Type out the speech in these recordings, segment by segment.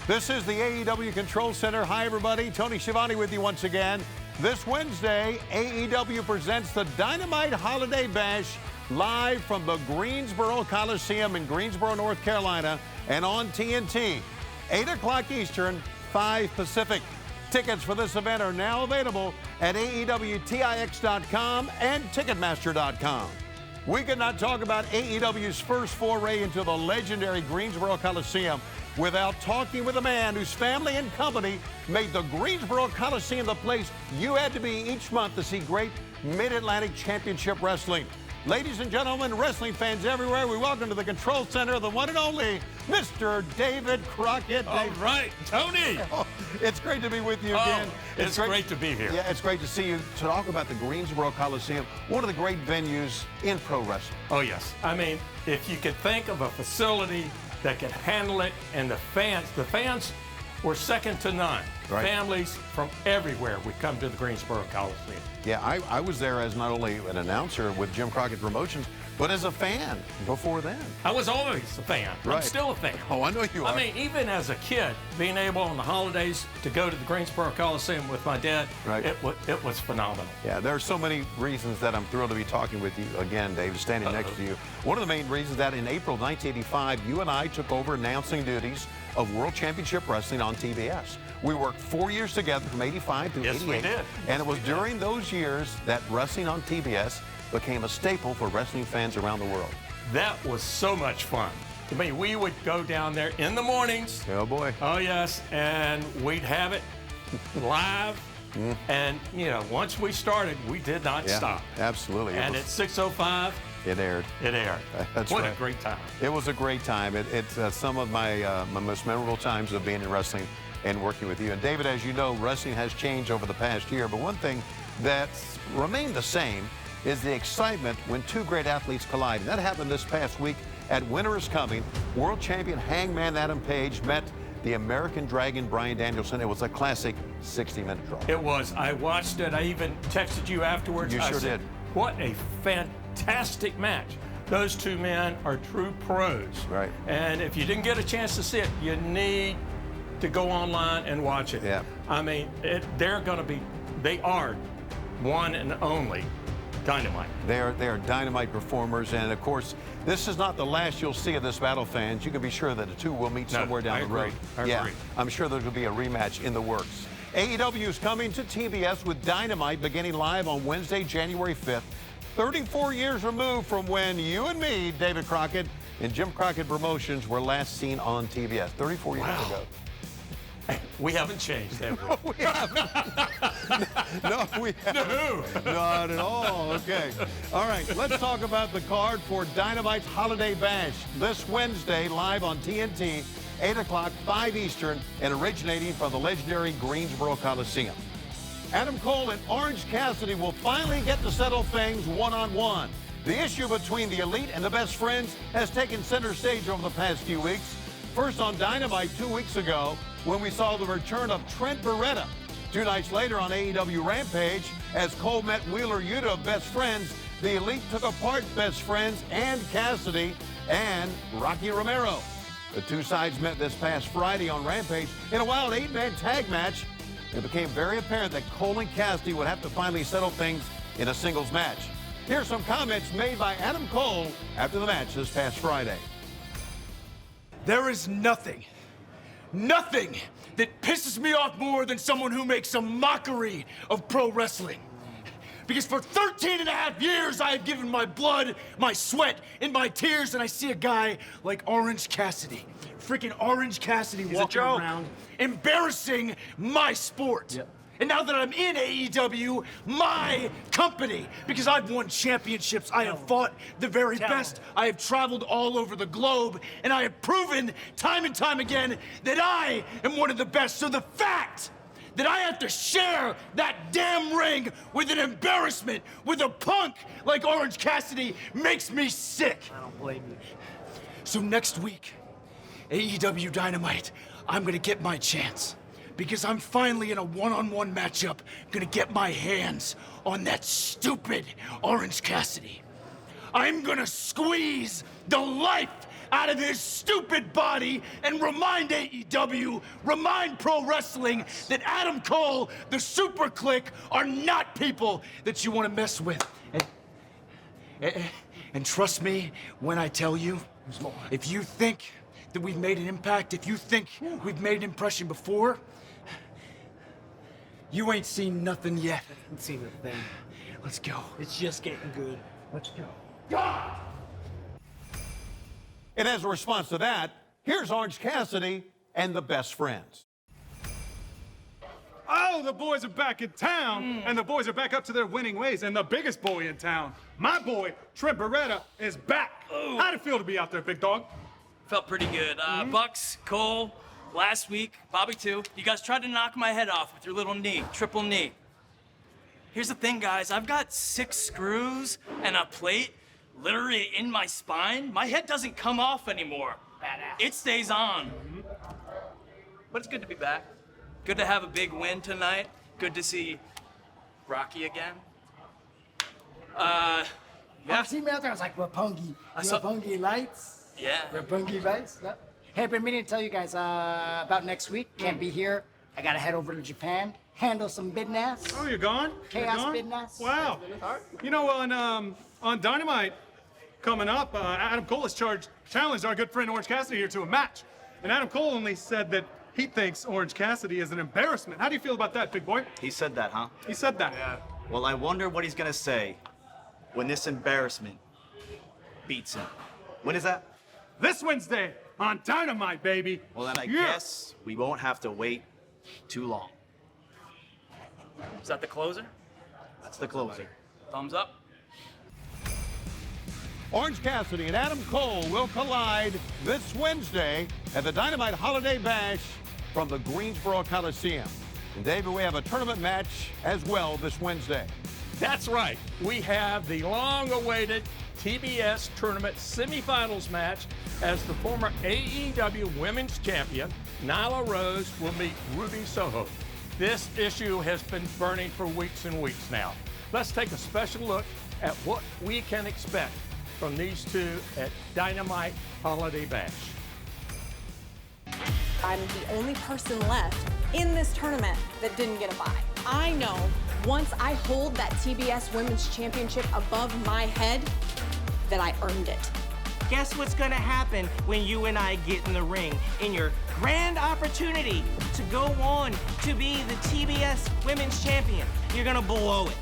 This is the AEW Control Center. Hi, everybody. Tony Schiavone with you once again. This Wednesday, AEW presents the Dynamite Holiday Bash live from the Greensboro Coliseum in Greensboro, North Carolina, and on TNT. 8 o'clock Eastern, 5 Pacific. Tickets for this event are now available at AEWTIX.com and Ticketmaster.com. We could not talk about AEW's first foray into the legendary Greensboro Coliseum without talking with a man whose family and company made the Greensboro Coliseum the place you had to be each month to see great Mid-Atlantic Championship Wrestling. Ladies and gentlemen, wrestling fans everywhere, we welcome to the Control Center the one and only Mr. David Crockett. All right, Tony. Oh, it's great to be with you again. It's great to be here. Yeah, it's great to see you. To talk about the Greensboro Coliseum, one of the great venues in pro wrestling. Oh, yes. I mean, if you could think of a facility that could handle it, and the fans were second to none. Right. Families from everywhere would come to the Greensboro Coliseum. Yeah, I was there as not only an announcer with Jim Crockett Promotions, but as a fan before then. I was always a fan. Right. I'm still a fan. Oh, I know you are. I mean, even as a kid, being able on the holidays to go to the Greensboro Coliseum with my dad, right. it was phenomenal. Yeah, there are so many reasons that I'm thrilled to be talking with you again, Dave, standing next to you. One of the main reasons that in April 1985, you and I took over announcing duties of World Championship Wrestling on TBS. We worked 4 years together from 85 through 88. Yes, we did. And it was during those years that wrestling on TBS became a staple for wrestling fans around the world. That was so much fun. I mean, we would go down there in the mornings. Oh, boy. Oh, yes. And we'd have it live. And, you know, once we started, we did not stop. Absolutely. And at 6:05, it aired. It aired. That's what right. a great time. It was a great time. It's some of my most memorable times of being in wrestling and working with you. And David, as you know, wrestling has changed over the past year, but one thing that's remained the same is the excitement when two great athletes collide. And that happened this past week at Winter is Coming. World champion Hangman Adam Page met the American Dragon Bryan Danielson. It was a classic 60-minute draw. It was. I watched it. I even texted you afterwards. You sure did. What a fantastic match. Those two men are true pros. Right. And if you didn't get a chance to see it, you need to go online and watch it. Yeah. I mean, they are one and only Dynamite. They are Dynamite performers, and of course, this is not the last you'll see of this battle, fans. You can be sure that the two will meet somewhere down the road. I agree. I'm sure there will be a rematch in the works. AEW is coming to TBS with Dynamite beginning live on Wednesday, January 5th. 34 years removed from when you and me, David Crockett, and Jim Crockett Promotions were last seen on TBS. 34 years ago. We haven't changed, have we? No, we haven't. No, we haven't. No. Not at all. Okay. All right, let's talk about the card for Dynamite's Holiday Bash this Wednesday, live on TNT, 8 o'clock, 5 Eastern, and originating from the legendary Greensboro Coliseum. Adam Cole and Orange Cassidy will finally get to settle things one-on-one. The issue between the Elite and the Best Friends has taken center stage over the past few weeks. First on Dynamite 2 weeks ago, when we saw the return of Trent Beretta. 2 nights later on AEW Rampage, as Cole met Wheeler Yuta of Best Friends, the Elite took apart Best Friends and Cassidy and Rocky Romero. The two sides met this past Friday on Rampage in a wild 8-man tag match. It became very apparent that Cole and Cassidy would have to finally settle things in a singles match. Here's some comments made by Adam Cole after the match this past Friday. There is nothing that pisses me off more than someone who makes a mockery of pro wrestling. Because for 13 and a half years, I have given my blood, my sweat, and my tears, and I see a guy like Orange Cassidy, freaking Orange Cassidy walking around, embarrassing my sport. Yep. And now that I'm in AEW, my company, because I've won championships, I have fought the very best, I have traveled all over the globe, and I have proven time and time again that I am one of the best. So the fact that I have to share that damn ring with an embarrassment, with a punk like Orange Cassidy, makes me sick. I don't blame you. So next week, AEW Dynamite, I'm gonna get my chance. Because I'm finally in a one-on-one matchup, gonna get my hands on that stupid Orange Cassidy. I'm gonna squeeze the life out of his stupid body and remind AEW, remind pro wrestling that Adam Cole, the Super Clique, are not people that you want to mess with. And trust me when I tell you, if you think that we've made an impact, if you think we've made an impression before, you ain't seen nothing yet. I haven't seen a thing. Let's go. It's just getting good. Let's go. God! And as a response to that, here's Orange Cassidy and the Best Friends. Oh, the boys are back in town, and the boys are back up to their winning ways, and the biggest boy in town, my boy, Trent Beretta, is back. How'd it feel to be out there, big dog? Felt pretty good. Bucks, Cole, last week, Bobby too. You guys tried to knock my head off with your little knee, triple knee. Here's the thing, guys. I've got 6 screws and a plate literally in my spine. My head doesn't come off anymore. Badass. It stays on. But it's good to be back. Good to have a big win tonight. Good to see Rocky again. Yeah. I see me out there. I was like, Roppongi. Roppongi lights. Yeah. Roppongi lights. Yeah. Hey, I've been meaning to tell you guys about next week. Can't be here. I gotta head over to Japan. Handle some business. Oh, you're gone? Chaos You're gone? business. Wow. You know, on Dynamite coming up, Adam Cole has challenged our good friend Orange Cassidy here to a match. And Adam Cole only said that he thinks Orange Cassidy is an embarrassment. How do you feel about that, big boy? He said that, huh? He said that. Yeah. Well, I wonder what he's gonna say when this embarrassment beats him. When is that? This Wednesday on Dynamite, baby. Well, then I Yeah. guess we won't have to wait too long. Is that the closer? That's the closer. Thumbs up. Orange Cassidy and Adam Cole will collide this Wednesday at the Dynamite Holiday Bash from the Greensboro Coliseum. And David, we have a tournament match as well this Wednesday. That's right. We have the long-awaited TBS Tournament semifinals match as the former AEW Women's Champion, Nyla Rose, will meet Ruby Soho. This issue has been burning for weeks and weeks now. Let's take a special look at what we can expect from these two at Dynamite Holiday Bash. I'm the only person left in this tournament that didn't get a bye. I know once I hold that TBS Women's Championship above my head, that I earned it. Guess what's gonna happen when you and I get in the ring in your grand opportunity to go on to be the TBS Women's Champion? You're gonna blow it.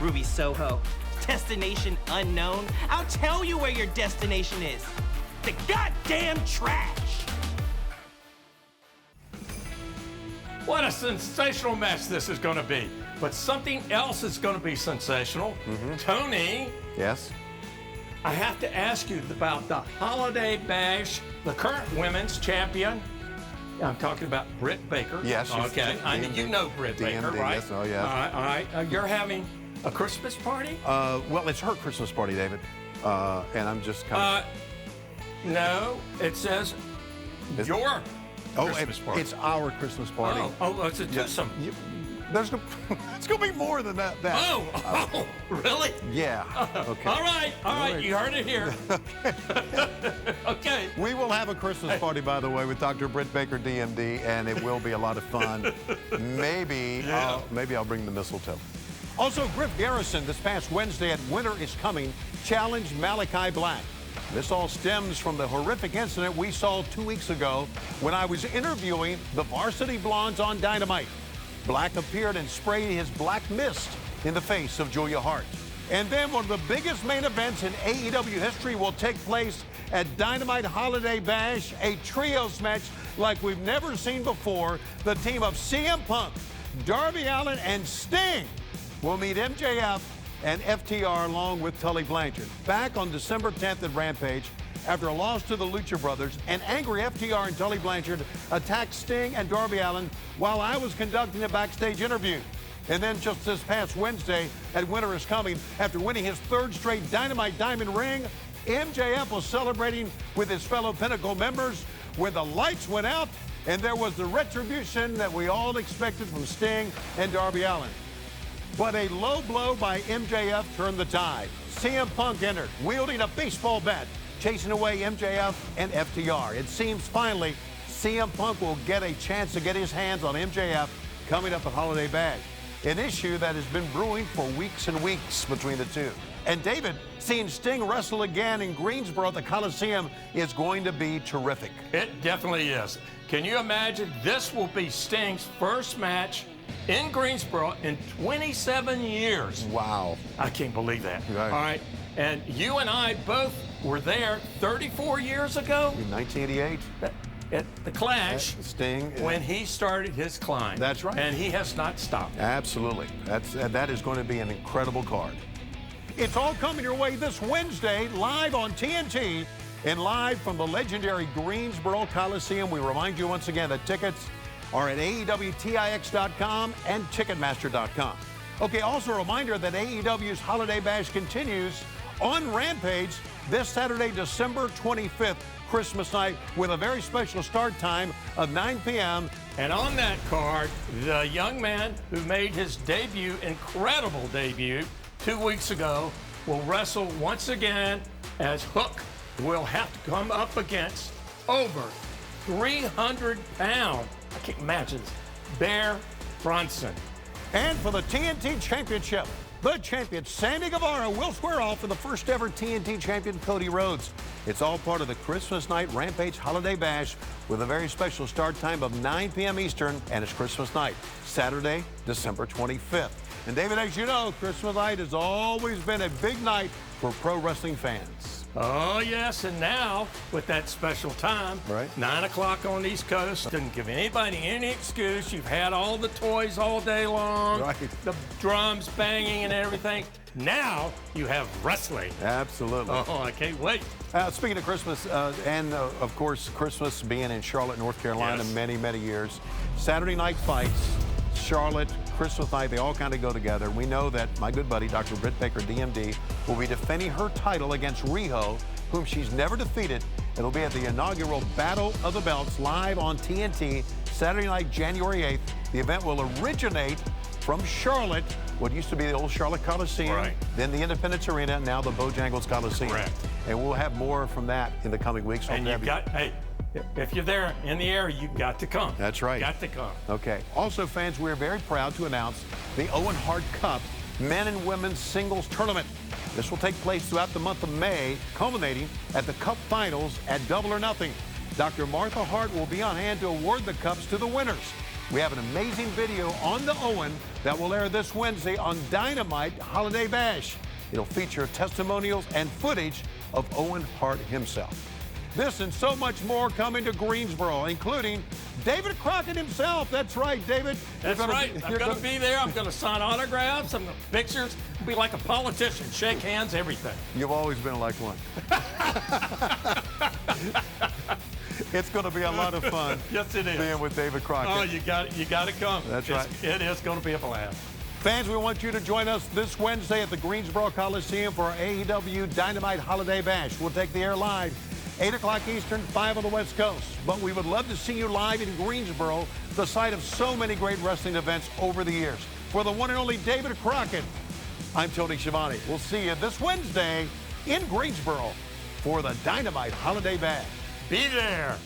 Ruby Soho, destination unknown. I'll tell you where your destination is. The goddamn trash. What a sensational match this is going to be. But something else is going to be sensational. Tony, Yes? I have to ask you about the Holiday Bash, the current women's champion. I'm talking about Britt Baker. Yes, she's Okay. I mean, you know Britt Baker, DMD, right? yes, oh, yeah. All right. You're having a Christmas party? Well, it's her Christmas party, David. And I'm just kind of... No, it says your Christmas party. It's our Christmas party. It's a twosome. There's no, it's going to be more than that. Oh, really? Yeah. Okay. All right. You heard it here. Okay. We will have a Christmas party, by the way, with Dr. Britt Baker, DMD, and it will be a lot of fun. Maybe I'll bring the mistletoe. Also, Griff Garrison this past Wednesday at Winter is Coming challenged Malachi Black. This all stems from the horrific incident we saw 2 weeks ago when I was interviewing the Varsity Blondes on Dynamite. Black appeared and sprayed his black mist in the face of Julia Hart. And then one of the biggest main events in AEW history will take place at Dynamite Holiday Bash, a trios match like we've never seen before. The team of CM Punk, Darby Allin, and Sting will meet MJF and FTR along with Tully Blanchard. Back on December 10th at Rampage, after a loss to the Lucha Brothers, an angry FTR and Tully Blanchard attacked Sting and Darby Allin while I was conducting a backstage interview. And then just this past Wednesday at Winter is Coming, after winning his 3rd straight Dynamite Diamond ring, MJF was celebrating with his fellow Pinnacle members when the lights went out and there was the retribution that we all expected from Sting and Darby Allin. But a low blow by MJF turned the tide. CM Punk entered, wielding a baseball bat, chasing away MJF and FTR. It seems finally CM Punk will get a chance to get his hands on MJF coming up at Holiday Bash, an issue that has been brewing for weeks and weeks between the two. And David, seeing Sting wrestle again in Greensboro at the Coliseum is going to be terrific. It definitely is. Can you imagine? This will be Sting's first match in Greensboro in 27 years. Wow. I can't believe that. Right. All right. And you and I both were there 34 years ago. In 1988. At the Clash, Sting, when he started his climb. That's right. And he has not stopped. Absolutely. That is going to be an incredible card. It's all coming your way this Wednesday, live on TNT and live from the legendary Greensboro Coliseum. We remind you once again that tickets are at AEWTIX.com and Ticketmaster.com. Okay, also a reminder that AEW's Holiday Bash continues on Rampage this Saturday, December 25th, Christmas night, with a very special start time of 9 p.m. And on that card, the young man who made his debut, incredible debut, 2 weeks ago, will wrestle once again as Hook will have to come up against over 300-pound, I can't imagine this, Bear Bronson. And for the TNT Championship, the champion, Sammy Guevara, will square off for the first ever TNT champion, Cody Rhodes. It's all part of the Christmas night Rampage Holiday Bash with a very special start time of 9 p.m. Eastern, and it's Christmas night, Saturday, December 25th. And David, as you know, Christmas night has always been a big night for pro wrestling fans. Oh, yes, and now, with that special time, Right. 9 o'clock on the East Coast, doesn't give anybody any excuse. You've had all the toys all day long, Right. the drums banging and everything. Now you have wrestling. Absolutely. Oh, I can't wait. Speaking of Christmas, and of course, Christmas being in Charlotte, North Carolina, Yes. many, many years. Saturday night fights, Charlotte, Christmas night, they all kind of go together. We know that my good buddy, Dr. Britt Baker, DMD, will be defending her title against Riho, whom she's never defeated. It'll be at the inaugural Battle of the Belts live on TNT, Saturday night, January 8th. The event will originate from Charlotte, what used to be the old Charlotte Coliseum, Right. then the Independence Arena, now the Bojangles Coliseum. Correct. And we'll have more from that in the coming weeks. And you've got, hey, if you're there in the area, you've got to come. That's right. Got to come. Okay. Also, fans, we're very proud to announce the Owen Hart Cup men and women's singles tournament. This will take place throughout the month of May, culminating at the Cup Finals at Double or Nothing. Dr. Martha Hart will be on hand to award the cups to the winners. We have an amazing video on the Owen that will air this Wednesday on Dynamite Holiday Bash. It'll feature testimonials and footage of Owen Hart himself. This and so much more coming to Greensboro, including David Crockett himself. That's right, David. That's right. I'm going to be there. I'm going to sign autographs, some pictures, be like a politician, shake hands, everything. You've always been like one. It's going to be a lot of fun. Yes, it is. Being with David Crockett. Oh, you got to come. That's right. It is going to be a blast. Fans, we want you to join us this Wednesday at the Greensboro Coliseum for our AEW Dynamite Holiday Bash. We'll take the air live, 8 o'clock Eastern, 5 on the West Coast. But we would love to see you live in Greensboro, the site of so many great wrestling events over the years. For the one and only David Crockett, I'm Tony Schiavone. We'll see you this Wednesday in Greensboro for the Dynamite Holiday Bash. Be there.